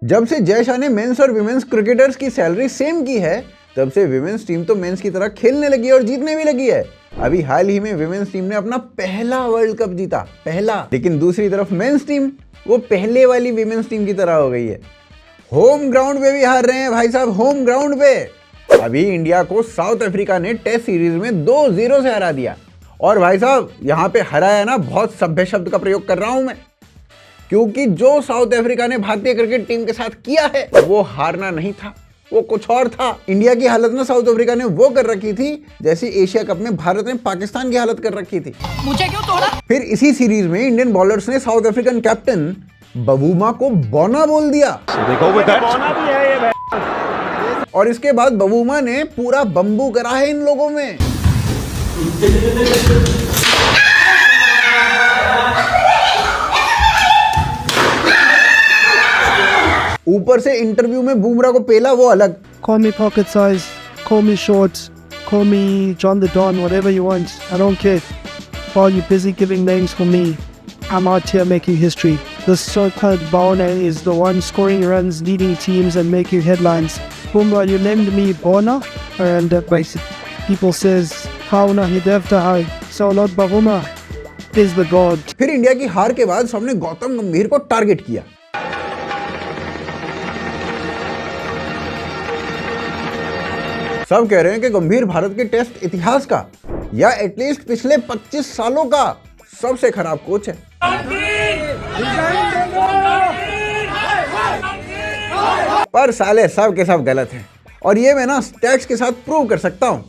जब से जय शाह ने मेंस और विमेंस क्रिकेटर्स की सैलरी सेम की है, तब से विमेंस टीम तो मेंस की तरह खेलने लगी है और जीतने भी लगी है। अभी हाल ही में विमेंस टीम ने अपना पहला वर्ल्ड कप जीता, पहला। लेकिन दूसरी तरफ मेंस टीम वो पहले वाली विमेंस टीम की तरह हो गई है। होम ग्राउंड पे भी हार रहे हैं भाई साहब, होम ग्राउंड पे। अभी इंडिया को साउथ अफ्रीका ने टेस्ट सीरीज में 2-0 से हरा दिया। और भाई साहब यहाँ पे हराया ना, बहुत सभ्य शब्द का प्रयोग कर रहा हूं मैं, क्योंकि जो साउथ अफ्रीका ने भारतीय क्रिकेट टीम के साथ किया है वो हारना नहीं था, वो कुछ और था। इंडिया की हालत ना साउथ अफ्रीका ने वो कर रखी थी जैसे एशिया कप में भारत ने पाकिस्तान की हालत कर रखी थी। मुझे क्यों तोड़ा? फिर इसी सीरीज में इंडियन बॉलर्स ने साउथ अफ्रीकन कैप्टन बबूमा को बौना बोल दिया। और इसके बाद बबूमा ने पूरा बम्बू करा है इन लोगों में। ऊपर से इंटरव्यू में बुमराह को पेला वो अलग। Call me pocket size, call me shorts, call me John the Don, whatever you want. I don't care. While you're busy giving names for me, I'm out here making history. The so-called bowler is the one scoring runs, leading teams and making headlines. Bumrah, you named me Bona, and people says, how na hidafta hai. So Lord Bumrah is the god. फिर India की हार के बाद सबने गौतम गंभीर को target किया। सब कह रहे हैं कि गंभीर भारत के टेस्ट इतिहास का या एटलीस्ट पिछले 25 सालों का सबसे खराब कोच है। पर साले सब के सब गलत हैं और ये मैं ना स्टैट्स के साथ प्रूव कर सकता हूं।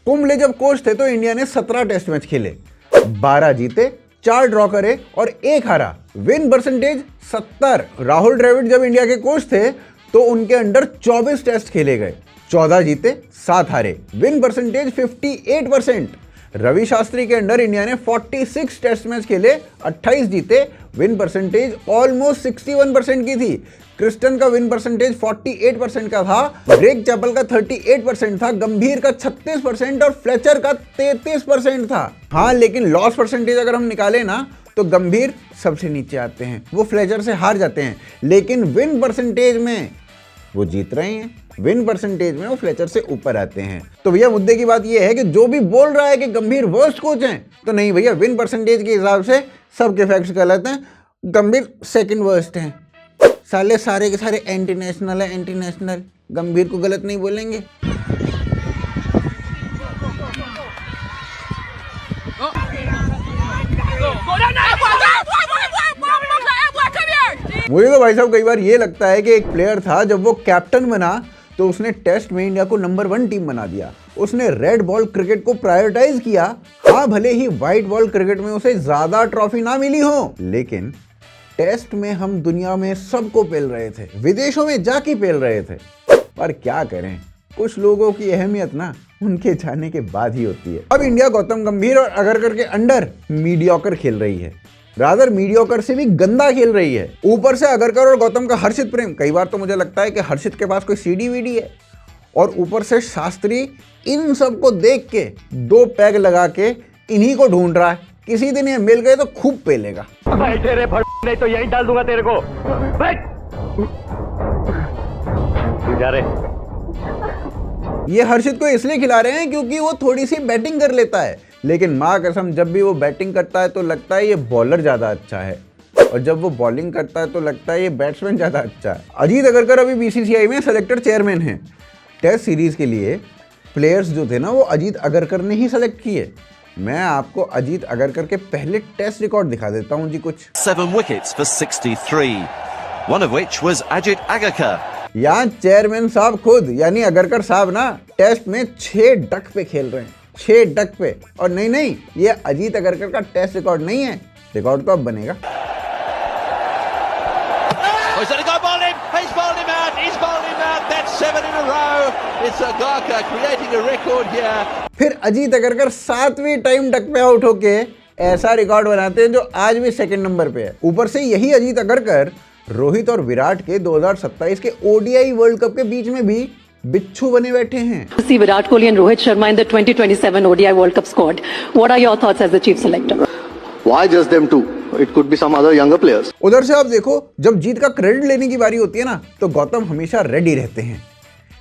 कुंबले जब कोच थे तो इंडिया ने 17 टेस्ट मैच खेले, 12 जीते, 4 ड्रॉ करे और 1 हारा। Win percentage 70। राहुल द्रविड़ जब इंडिया के कोच थे तो उनके अंडर 24 टेस्ट खेले गए, 14 जीते, 7 हारे। Win percentage 58%। रवि शास्त्री के अंडर इंडिया ने 46 टेस्ट मैच खेले, 28 जीते, विन परसेंटेज ऑलमोस्ट 61% की थी। क्रिस्टन का विन परसेंटेज 48% का था, ग्रेग चैपल का 38% था, गंभीर का 36% और फ्लेचर का 33% था। हाँ, लेकिन लॉस परसेंटेज अगर हम निकाले ना तो गंभीर सबसे नीचे आते हैं, वो फ्लेचर से हार जाते हैं। लेकिन विन परसेंटेज में वो जीत रहे हैं, विन परसेंटेज में वो फ्लेचर से ऊपर आते हैं। तो भैया मुद्दे की बात ये है कि जो भी बोल रहा है कि गंभीर वर्स्ट कोच हैं, तो नहीं भैया, विन परसेंटेज के हिसाब से सबके फैक्ट्स गलत हैं। गंभीर सेकंड वर्स्ट हैं। सारे के सारे एंटी नेशनल है, एंटी नेशनल। गंभीर को गलत नहीं बोलेंगे। मुझे तो भाई साहब कई बार ये लगता है कि एक प्लेयर था, जब वो कैप्टन बना तो उसने टेस्ट में इंडिया को नंबर 1 टीम बना दिया। उसने रेड बॉल क्रिकेट को प्रायोरिटाइज किया। हाँ, भले ही व्हाइट बॉल क्रिकेट में उसे ज्यादा ट्रॉफी ना मिली हो, लेकिन टेस्ट में हम दुनिया में सबको पेल रहे थे, विदेशों में जाके पेल रहे थे। पर क्या करें, कुछ लोगों की अहमियत ना उनके जाने के बाद ही होती है। अब इंडिया गौतम गंभीर और अगरकर के अंडर मीडियोकर खेल रही है, रादर मीडियोकर से भी गंदा खेल रही है। ऊपर से अगरकर और गौतम का हर्षित प्रेम, कई बार तो मुझे लगता है कि हर्षित के पास कोई सीडी वीडी है। और ऊपर से शास्त्री इन सब को देख के 2 पैग लगा के इन्हीं को ढूंढ रहा है, किसी दिन ये मिल गए तो खूब पेलेगा। नहीं तो यहीं डाल दूंगा तेरे को। जा रे। ये हर्षित को इसलिए खिला रहे हैं क्योंकि वो थोड़ी सी बैटिंग कर लेता है, लेकिन माँ कसम जब भी वो बैटिंग करता है तो लगता है ये बॉलर ज्यादा अच्छा है, और जब वो बॉलिंग करता है तो लगता है ये बैट्समैन ज्यादा अच्छा है। अजीत अगरकर अभी बीसीसीआई में सेलेक्टेड चेयरमैन हैं। टेस्ट सीरीज के लिए प्लेयर्स जो थे ना वो अजीत अगरकर ने ही सेलेक्ट किए। मैं आपको अजीत अगरकर के पहले टेस्ट रिकॉर्ड दिखा देता हूं जी कुछ। 7 wickets for 63, one of which was Ajit Agarkar. यहाँ चेयरमैन साहब खुद यानी अगरकर साहब ना टेस्ट में 6 डक पे खेल रहे हैं, 6 डक पे। और नहीं, ये अजीत अगरकर का टेस्ट रिकॉर्ड नहीं है, रिकॉर्ड तो अब बनेगा। फिर अजीत अगरकर 7वीं टाइम डक पे आउट होके ऐसा रिकॉर्ड बनाते हैं जो आज भी सेकंड नंबर पे है। ऊपर से यही अजीत अगरकर रोहित और विराट के 2027 के ओडीआई वर्ल्ड कप के बीच में भी बिच्छू बने बैठे हैं। See Virat Kohli and Rohit Sharma in the 2027 ODI World Cup squad. What are your thoughts as the chief selector? Why just them two? It could be some other younger players. उधर से आप देखो, जब जीत का credit लेने की बारी होती है ना, तो गौतम हमेशा रेडी रहते हैं,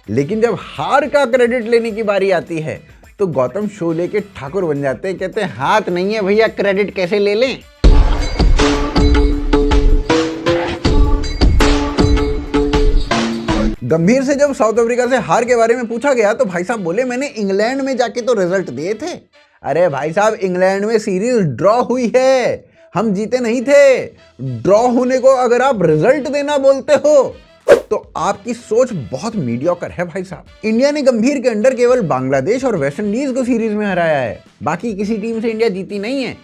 लेकिन जब हार का क्रेडिट लेने की बारी आती है तो गौतम शोले के ठाकुर बन जाते हैं। कहते हैं हाथ नहीं है भैया, क्रेडिट कैसे ले लें। गंभीर से जब साउथ अफ्रीका से हार के बारे में पूछा गया तो भाई साहब बोले मैंने इंग्लैंड में जाके तो रिजल्ट दिए थे। अरे भाई साहब, इंग्लैंड में सीरीज ड्रॉ हुई है, हम जीते नहीं थे। ड्रॉ होने को अगर आप रिजल्ट देना बोलते हो तो आपकी सोच बहुत मीडियोकर है भाई साहब। इंडिया ने गंभीर के अंडर केवल बांग्लादेश और वेस्ट इंडीज को सीरीज में हराया है, बाकी किसी टीम से इंडिया जीती नहीं है।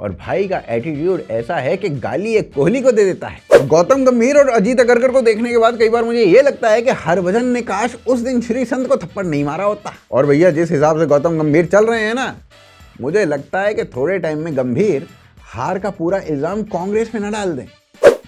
और भाई का एटीट्यूड ऐसा है कि गाली एक कोहली को दे देता है। गौतम गंभीर और अजीत अगरकर को देखने के बाद कई बार मुझे ये लगता है कि हरभजन ने काश उस दिन श्री संत को थप्पड़ नहीं मारा होता। और भैया जिस हिसाब से गौतम गंभीर चल रहे हैं ना, मुझे लगता है कि थोड़े टाइम में गंभीर हार का पूरा इल्जाम कांग्रेस पे न डाल दें।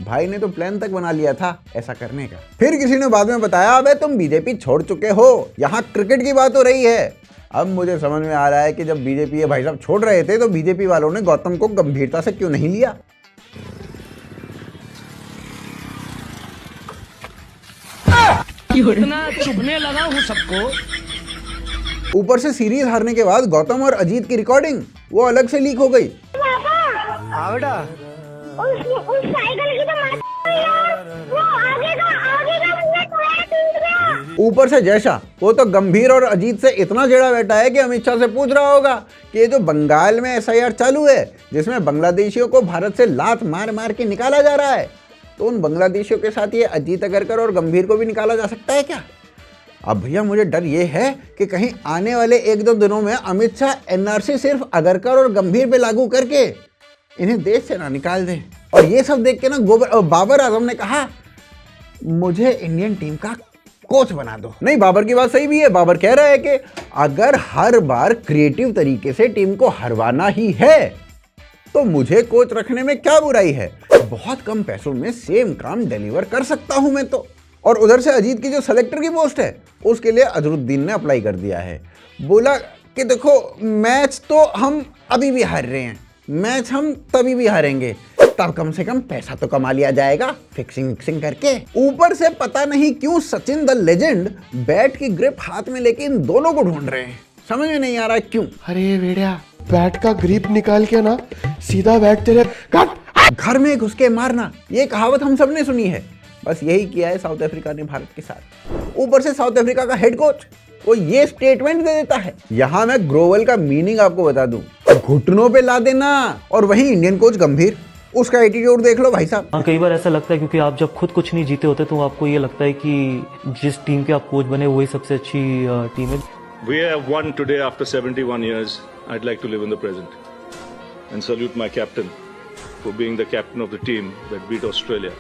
भाई ने तो प्लान तक बना लिया था ऐसा करने का। फिर किसी ने बाद में बताया अबे तुम बीजेपी छोड़ चुके हो, यहाँ क्रिकेट की बात हो रही है। अब मुझे समझ में आ रहा है कि जब बीजेपी ये भाई साहब छोड़ रहे थे तो बीजेपी वालों ने गौतम को गंभीरता से क्यों नहीं लिया। इतना चुभने लगा हूँ सबको। ऊपर से सीरीज हारने के बाद गौतम और अजीत की रिकॉर्डिंग वो अलग से लीक हो गई। उस साइकिल की तो यार, वो आगे ऊपर से जैसा वो तो गंभीर और अजीत से इतना जड़ा बैठा है कि अमित शाह से पूछ रहा होगा कि ये जो बंगाल में SIR चालू है जिसमें बांग्लादेशियों को भारत से लात मार मार के निकाला जा रहा है, तो उन बांग्लादेशियों के साथ ये अजीत अगरकर और गंभीर को भी निकाला जा सकता है क्या। अब भैया मुझे डर ये है कि कहीं आने वाले 1-2 दिनों में अमित शाह NRC सिर्फ अगरकर और गंभीर पे लागू करके इन्हें देश से ना निकाल दें। और ये सब देख के ना बाबर आजम ने कहा मुझे इंडियन टीम का कोच बना दो। नहीं, बाबर की बात सही भी है। बाबर कह रहा है कि अगर हर बार क्रिएटिव तरीके से टीम को हरवाना ही है तो मुझे कोच रखने में क्या बुराई है, बहुत कम पैसों में सेम काम डिलीवर कर सकता हूं मैं तो। और उधर से अजीत की जो सेलेक्टर की पोस्ट है उसके लिए अजरुद्दीन ने अप्लाई कर दिया है। बोला कि देखो मैच तो हम अभी भी हार रहे हैं, मैच हम तभी भी हारेंगे तब कम से कम पैसा तो कमा लिया जाएगा फिक्सिंग करके। ऊपर से पता नहीं क्यों सचिन द लेजेंड बैट की ग्रिप हाथ में लेके इन दोनों को ढूंढ रहे हैं, समझ में नहीं आ रहा है क्यों। अरे बेड़िया, बैट का ग्रिप निकाल के ना सीधा बैट तेरे घर में घुस के मारना, ये कहावत हम सब ने सुनी है। बस यही किया है साउथ अफ्रीका ने भारत के साथ। ऊपर से साउथ अफ्रीका का हेड कोच वो ये स्टेटमेंट दे देता है। यहां मैं ग्रोवल का मीनिंग आपको बता दूं, घुटनों पे ला देना। और वहीं इंडियन कोच गंभीर, उसका एटीट्यूड देख लो भाई साहब। हाँ, कई बार ऐसा लगता है क्योंकि आप जब खुद कुछ नहीं जीते होते तो आपको ये लगता है कि जिस टीम के आप कोच बने वही सबसे अच्छी टीम है। We have won today after 71 years. I'd like to live in the present and salute my captain for being the captain of the team that beat Australia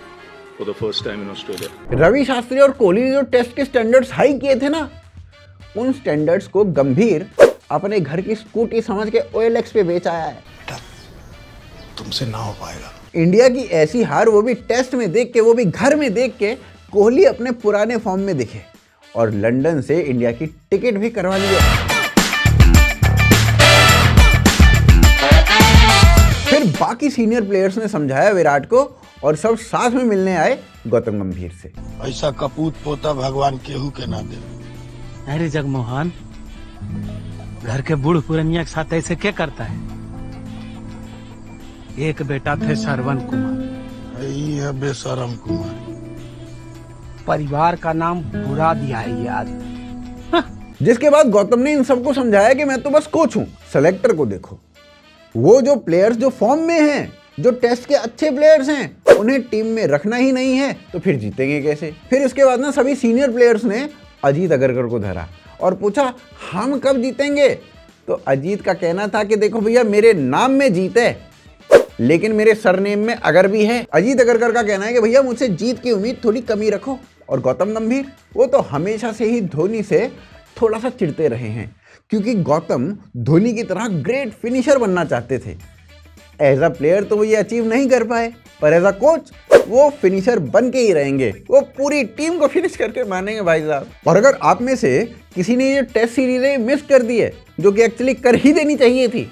for the first time in Australia. Ravi Shastri और कोहली ने जो test के standards high किए थे ना, उन standards को गंभीर अपने घर की स्कूटी समझ के OLX पे बेच आया है। तुमसे ना हो पाएगा। इंडिया की ऐसी हार, वो भी टेस्ट में देख के, वो भी घर में देख के, कोहली अपने पुराने फॉर्म में दिखे और लंदन से इंडिया की टिकट भी करवा लिया। फिर बाकी सीनियर प्लेयर्स ने समझाया विराट को और सब साथ में मिलने आए गौतम गंभीर से। ऐसा कपूत पोता भगवान केहू के ना दे। अरे जगमोहन, घर के बूढ़ पुरनिया के साथ ऐसे क्या करता है। एक बेटा थे श्रवण कुमार, यही है बेशरम कुमार। परिवार का नाम बुरा दिया है याद। जिसके बाद गौतम ने इन सबको समझाया कि मैं तो बस कोच हूं, सेलेक्टर को देखो। वो जो प्लेयर्स जो फॉर्म में हैं, जो टेस्ट के अच्छे प्लेयर्स हैं, उन्हें टीम में रखना ही नहीं है तो फिर जीतेंगे कैसे। फिर इसके बाद ना सभी सीनियर प्लेयर्स ने अजीत अगरकर को धरा और पूछा हम कब जीतेंगे। तो अजीत का कहना था कि देखो भैया, मेरे नाम में जीत है लेकिन मेरे सरनेम में अगर भी है। अजीत अगरकर का कहना है कि भैया मुझसे जीत की उम्मीद थोड़ी कमी रखो। और गौतम गंभीर, वो तो हमेशा से ही धोनी से थोड़ा सा चिढ़ते रहे हैं क्योंकि गौतम धोनी की तरह ग्रेट फिनिशर बनना चाहते थे। एज अ प्लेयर तो वो ये अचीव नहीं कर पाए, पर एज अ कोच वो फिनिशर बन के ही रहेंगे। वो पूरी टीम को फिनिश करके मानेंगे भाई साहब। और अगर आप में से किसी ने ये टेस्ट सीरीजें मिस कर दी है, जो कि एक्चुअली कर ही देनी चाहिए थी,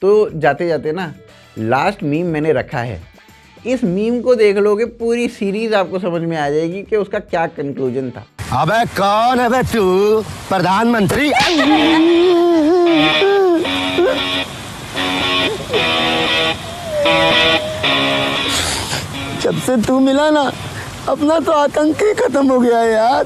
तो जाते जाते ना लास्ट मीम मैंने रखा है, इस मीम को देख लोगे पूरी सीरीज आपको समझ में आ जाएगी कि उसका क्या कंक्लूजन था। अबे कौन है बे तू? प्रधानमंत्री? जब से तू मिला ना, अपना तो आतंक ही खत्म हो गया है यार।